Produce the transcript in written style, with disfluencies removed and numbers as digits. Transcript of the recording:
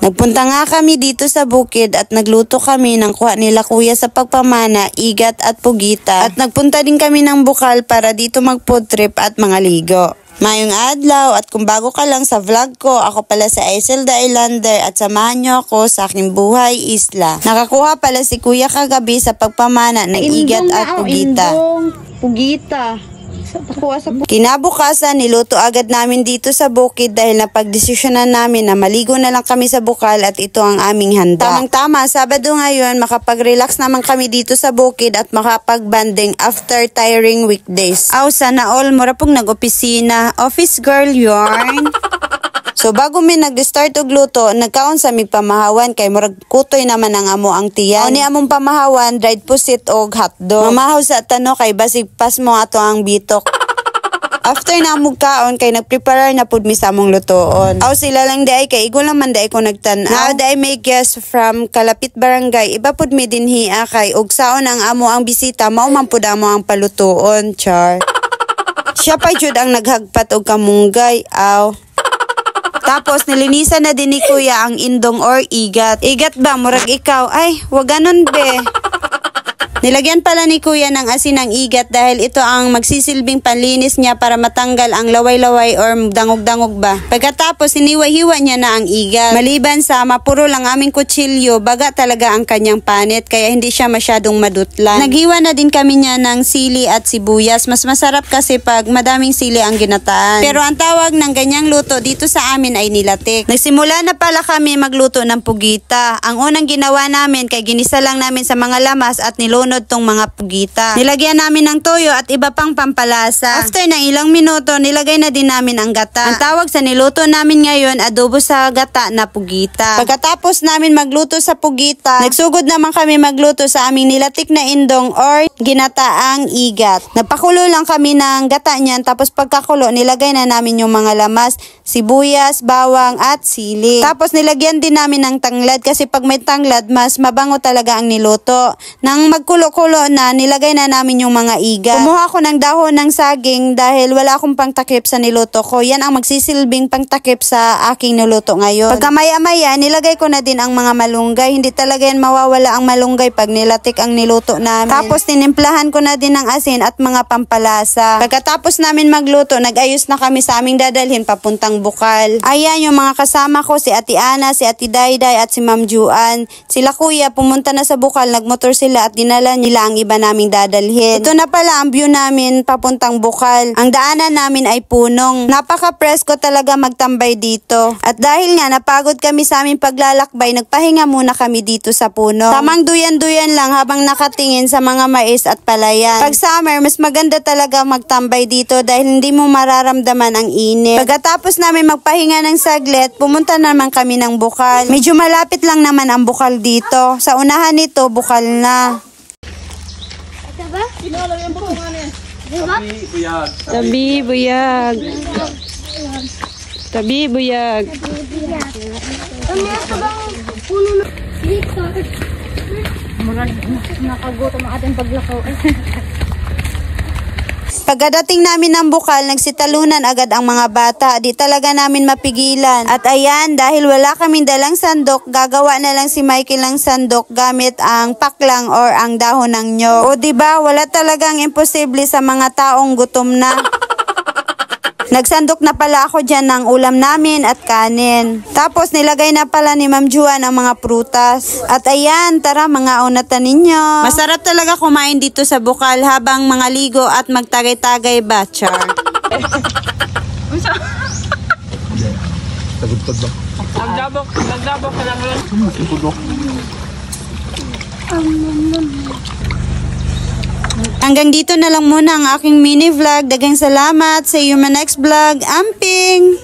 Nagpunta nga kami dito sa bukid at nagluto kami ng kuha nila kuya sa pagpamana, igat at pugita. At nagpunta din kami ng Bukal para dito mag food trip at mga ligo. Mayong adlaw at kung bago ka lang sa vlog ko, ako pala si Iselda Islander at samahan niyo ako sa aking buhay isla. Nakakuha pala si kuya kagabi sa pagpamana ng igat at pugita. Pugita. Kinabukasan, niluto agad namin dito sa bukid dahil napagdesisyonan namin na maligo na lang kami sa Bukal at ito ang aming handa. Tamang-tama, Sabado ngayon, makapag-relax naman kami dito sa bukid at makapag-banding after tiring weekdays. Aw, sana all, mura pong nag-opisina. Office girl yarn. So bago mi nag-start og luto, nagkaon sa mi pamahawan kay murag kutoy naman ang amo ang tiyan. Ni among pamahawan, dried pusit og hotdog. Mamahaw sa tano kay basig pas mo ato ang bitok. After na mo kaon kay nagprepare na pud mi sa among lutoon. Aw sila lang day kay igo naman day ko nagtan-aw. Day may guest from Kalapit Barangay. Iba pud mi dinhi kay ug saon ang amo ang bisita, mao man pud amo ang palutoon, char. Siya pa jud ang naghagpat og kamunggay, aw. Tapos nilinisan na din ni kuya ang indong or igat. Igat ba? Murag ikaw. Ay, wag ganon be. Nilagyan pala ni kuya ng asin ang igat dahil ito ang magsisilbing panlinis niya para matanggal ang laway-laway or dangog-dangog ba. Pagkatapos hiniwa-hiwa niya na ang igat. Maliban sa mapuro lang aming kutsilyo, baga talaga ang kanyang panit kaya hindi siya masyadong madutlan. Naghiwa na din kami niya ng sili at sibuyas. Mas masarap kasi pag madaming sili ang ginataan. Pero ang tawag ng ganyang luto dito sa amin ay nilatik. Nagsimula na pala kami magluto ng pugita. Ang unang ginawa namin kay ginisa lang namin sa mga lamas at nilunod tong mga pugita. Nilagyan namin ng toyo at iba pang pampalasa. After ng ilang minuto, nilagay na din namin ang gata. Ang tawag sa niluto namin ngayon, adobo sa gata na pugita. Pagkatapos namin magluto sa pugita, nagsugod naman kami magluto sa aming nilatik na indong or ginataang igat. Napakulo lang kami ng gata niyan, tapos pagkakulo, nilagay na namin yung mga lamas, sibuyas, bawang at sili. Tapos nilagyan din namin ng tanglad kasi pag may tanglad, mas mabango talaga ang niluto. Nang magkulo-kulo na, nilagay na namin yung mga igat. Kumuha ko ng dahon ng saging dahil wala akong pangtakip sa niluto ko. Yan ang magsisilbing pangtakip sa aking niluto ngayon. Pagka maya-maya, nilagay ko na din ang mga malunggay. Hindi talaga yan mawawala ang malunggay pag nilatik ang niluto namin. Tapos tinimplahan ko na din ng asin at mga pampalasa. Pagkatapos namin magluto, nag-ayos na kami sa aming dadalhin papuntang Bukal. Ayan yung mga kasama ko, si Ate Ana, si Ate Dayday at si Ma'am Juan. Sila kuya, pumunta na sa Bukal, nagmotor sila at dinala nila ang iba naming dadalhin. Ito na pala ang view namin papuntang Bukal. Ang daanan namin ay punong. Napaka-presko talaga magtambay dito. At dahil nga napagod kami sa aming paglalakbay, nagpahinga muna kami dito sa puno. Tamang duyan-duyan lang habang nakatingin sa mga mais at palayan. Pag summer, mas maganda talaga magtambay dito dahil hindi mo mararamdaman ang init. Pagkatapos namin magpahinga ng saglit, pumunta naman kami ng Bukal. Medyo malapit lang naman ang Bukal dito. Sa unahan nito, Bukal na. Diba? Tabi buyag. Tabi buyag. Nakagutom ang ating paglakaw. Pagkadating namin ng Bukal, nagsitalunan agad ang mga bata. Di talaga namin mapigilan. At ayan, dahil wala kaming dalang sandok, gagawa na lang si Michael ng sandok gamit ang paklang or ang dahon ng nyog. O diba, wala talagang imposible sa mga taong gutom na. Nagsandok na pala ako dyan ng ulam namin at kanin. Tapos nilagay na pala ni Ma'am Juan ang mga prutas. At ayan, tara mga unatan ninyo. Masarap talaga kumain dito sa Bukal habang mga ligo at magtagay-tagay ba, char? Tagod-tagod ba? Nagdabok ka lang rin. Hanggang dito na lang muna ang aking mini vlog. Daghang salamat. See you in my next vlog. Amping!